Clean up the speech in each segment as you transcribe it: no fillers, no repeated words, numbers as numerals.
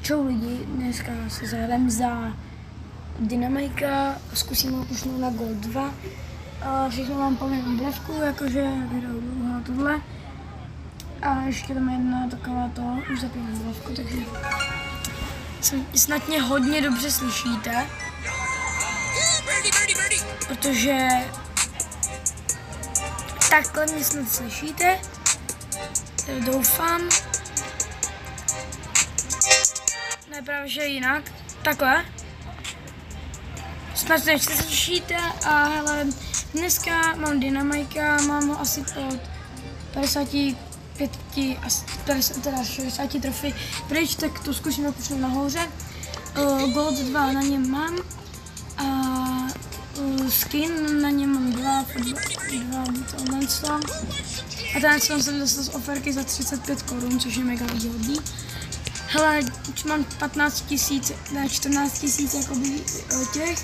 Čau lidi, dneska se zahrajeme za Dynamika, zkusíme pušnout na Gold 2. Všechno vám povím obrazku, jakože video dlouho tohle. A ještě tam jedna taková to, už zapínám obrazku, takže snad mě hodně dobře slyšíte. Protože takhle mě snad slyšíte, doufám. Ne, právě že jinak, takhle. Snad se slyšíte a hele, dneska mám Dynamika, mám ho asi pod 55, teda 60 trofy pryč, tak to zkusíme pušnout nahoře. Gold 2 na něm mám a skin na něm mám dva tohle. A ten jsem dostal z oferky za 35 korun, což je mega výhodný. Hele, už mám 15 000, ne 14 000 jakoby těch,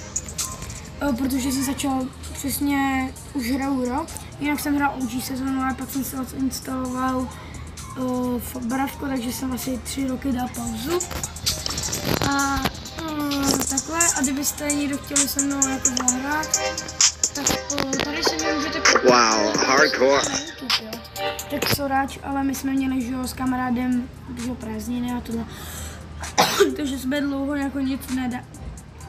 protože jsem začal přesně už hraju rok. Jinak jsem hrál OG sezónu, ale pak jsem si odinstaloval Bravko, takže jsem asi 3 roky dal pauzu. A takhle, a kdybyste někdo chtěli se mnou jako zahrát, tak tady se mě můžete koupit. Wow, hardcore. Tak soráč, ale my jsme měli, že jo, s kamarádem, že prázdniny a tohle. Takže jsme dlouho jako nic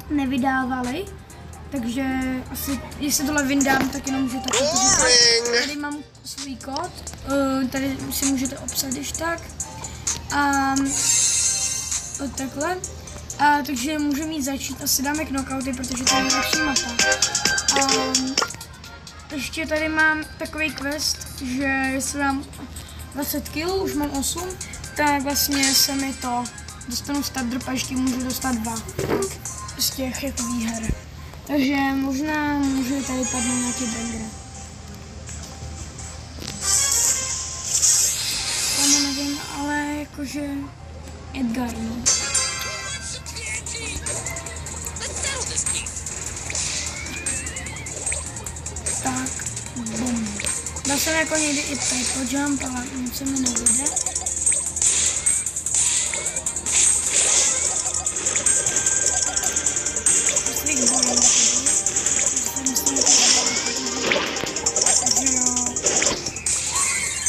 nevydávali. Takže asi, jestli tohle vyndám, tak jenom můžete koupit. Tady mám svůj kód, tady si můžete obsat, když tak. A takhle. A takže můžeme jít začít, asi dáme knockouty, protože to je nejlepší mapa. Ještě tady mám takový quest, že jestli mám 20 kg, už mám 8, tak vlastně se mi to dostanu start drop a ještě můžu dostat 2 z těch jako výher. Takže možná můžu tady padnout nějaký banger. Tam nevím, ale jakože Edgar, no. Tak, bum. Dal jsem jako někdy i Pepo Jump, ale nic se mi nebude.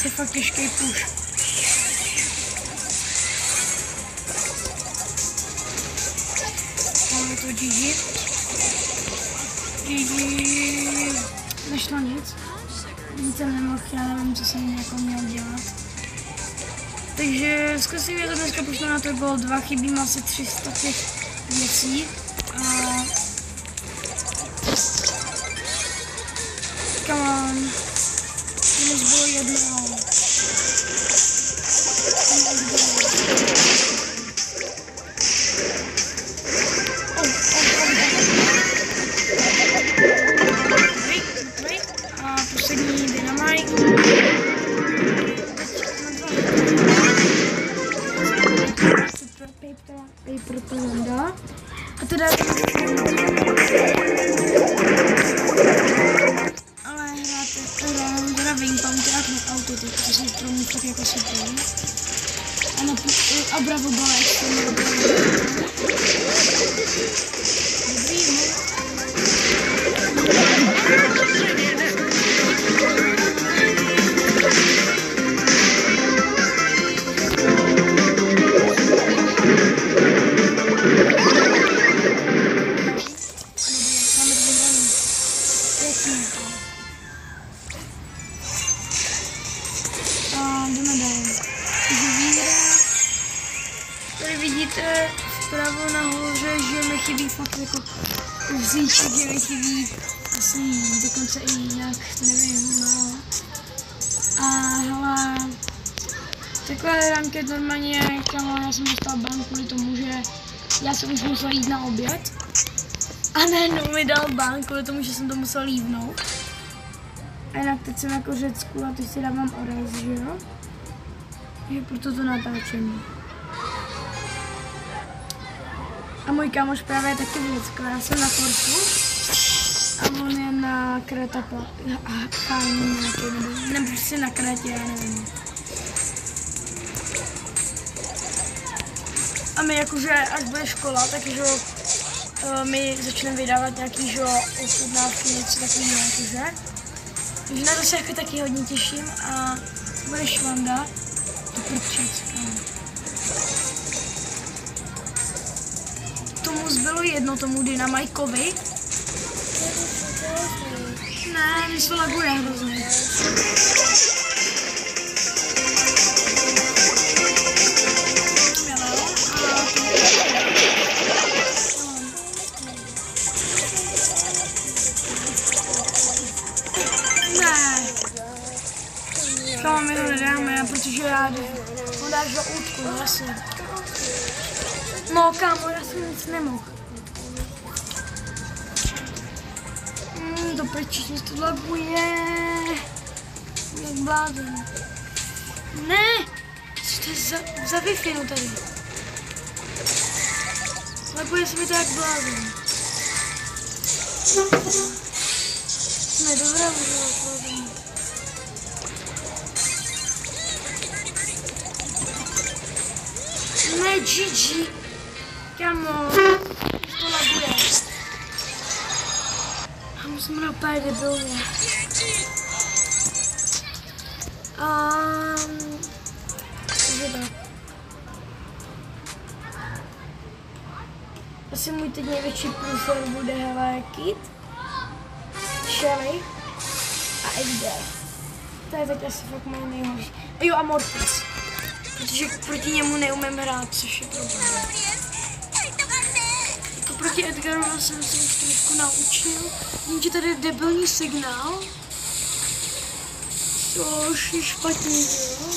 Je fakt těžký push. Máme to GG. Nešlo nic. Nic jsem nemohl, já nevím, co jsem jako měl dělat. Takže zkusím to dneska pušnout na to Gold 2, chybí mi asi 300 těch věcí. Come on. Minus bylo jedno. A poslední Dynamite. Paper to vanda. A teda ale hráte teda Wingpound a knockouty, to jsou pro mě tak jako super. A Bravo Balek, to mě dobrý, no. Jdeme dál. Tady vidíte vpravo nahoře, že mi chybí fakt jako vzíček, že mi chybí asi dokonce i nějak, nevím, no. A hele, takhle ranket normálně, kamo, já jsem dostal ban kvůli tomu, že já jsem už musel jít na oběd. A najednou mi dal ban kvůli tomu, že jsem to musel lívnout. A jinak teď jsem jako v Řecku a teď si dávám oraz, že jo? Je proto to natáčení. A můj kámoš právě je taky v Řecku, já jsem na Korfu. A on je na Kretapa. Fajn nějaký, nebo prostě na Kretě, já nevím. A my jakože, až bude škola, takže my začneme vydávat nějaký, že ochutnávky, něco takového, jakože. Takže na to se jako taky hodně těším a bude švanda. To prčícka. Tomu zbylo jedno, tomu Dynamajkovi. Ne, mě se laguje hrozně. Kámo, my to nedáme, protože já ho dáš do útku, jasně. No kámo, já jsem nic nemohl. To prčíš, mě to laguje. Jak blázen. Ne! Co to je za Wi-Fi no tady? Laguje se mi to jak blázen. Ne, dobrá, blázen. Ne, GG. Kámo, to laguje. Já musím napadit debilně. Takže tak. Asi můj teď největší průser bude hele Kit, Shelly a Eddie. To je tak asi fakt moje nejhorší. A jo, a Mortis. Protože proti němu neumím hrát, což je problém. Jako proti Edgaru jsem se už trošku naučil. Jenže tady je debilní signál. Což je špatně, jo?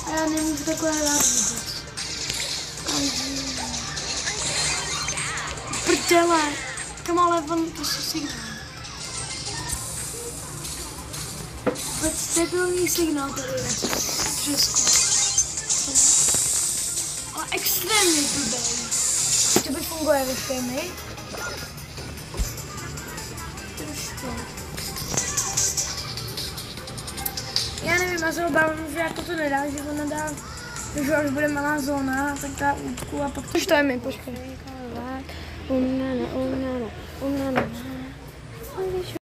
A já nemůžu takhle hrát vůbec. Prdele! Kam ale on to jsou signál. Vůbec debilní signál tady je. Přesku. Ale extrémně blbý. To by funguje ve firmy. Trošku. Já nevím, já se obávám, že jako to nedá, že to nedá, že až bude malá zóna, tak dá útku a pak to je mi, počkej.